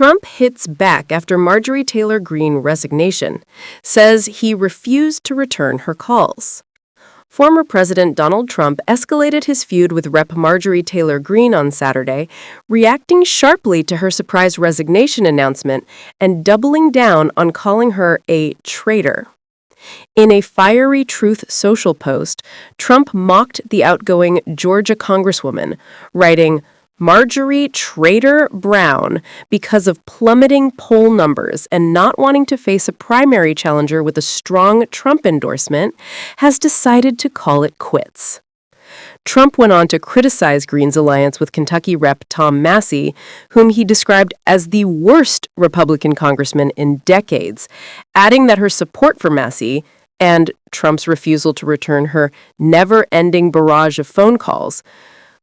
Trump hits back after Marjorie Taylor Greene resignation, says he refused to return her calls. Former President Donald Trump escalated his feud with Rep. Marjorie Taylor Greene on Saturday, reacting sharply to her surprise resignation announcement and doubling down on calling her a traitor. In a fiery Truth Social post, Trump mocked the outgoing Georgia Congresswoman, writing, "Marjorie Traitor Brown, because of plummeting poll numbers and not wanting to face a primary challenger with a strong Trump endorsement, has decided to call it quits." Trump went on to criticize Greene's alliance with Kentucky Rep. Tom Massie, whom he described as the worst Republican congressman in decades, adding that her support for Massie and Trump's refusal to return her never-ending barrage of phone calls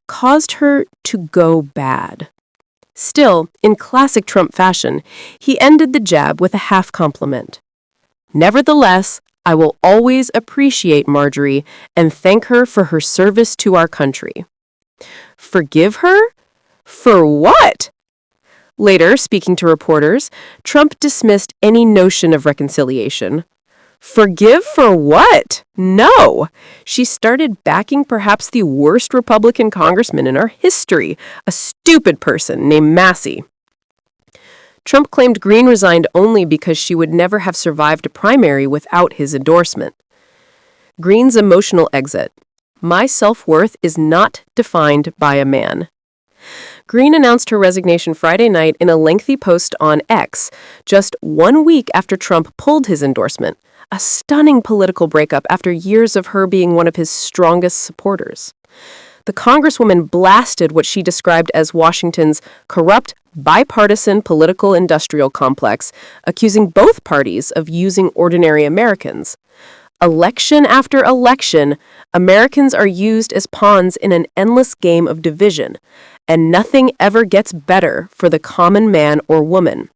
caused her to go bad. Still, in classic Trump fashion, he ended the jab with a half compliment. "Nevertheless, I will always appreciate Marjorie and thank her for her service to our country." Forgive her? For what? Later, speaking to reporters, Trump dismissed any notion of reconciliation. Forgive for what? No! She started backing perhaps the worst Republican congressman in our history, a stupid person named Massie. Trump claimed Greene resigned only because she would never have survived a primary without his endorsement. Greene's emotional exit. "My self-worth is not defined by a man." Greene announced her resignation Friday night in a lengthy post on X, just 1 week after Trump pulled his endorsement, a stunning political breakup after years of her being one of his strongest supporters. The Congresswoman blasted what she described as Washington's corrupt, bipartisan political industrial complex, accusing both parties of using ordinary Americans. Election after election, Americans are used as pawns in an endless game of division, and nothing ever gets better for the common man or woman.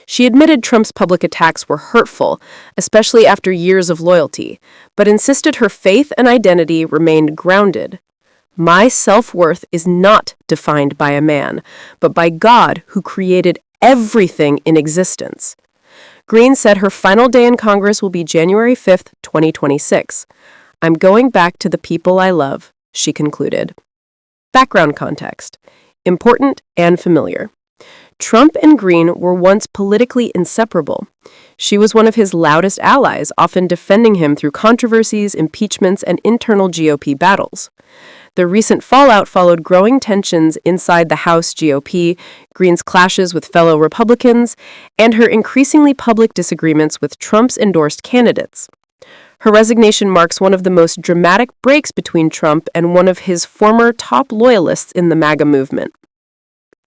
She admitted Trump's public attacks were hurtful, especially after years of loyalty, but insisted her faith and identity remained grounded. "My self-worth is not defined by a man, but by God who created everything in existence." Greene said her final day in Congress will be January 5th, 2026. "I'm going back to the people I love," she concluded. Background context. Important and familiar. Trump and Greene were once politically inseparable. She was one of his loudest allies, often defending him through controversies, impeachments, and internal GOP battles. The recent fallout followed growing tensions inside the House GOP, Greene's clashes with fellow Republicans, and her increasingly public disagreements with Trump's endorsed candidates. Her resignation marks one of the most dramatic breaks between Trump and one of his former top loyalists in the MAGA movement.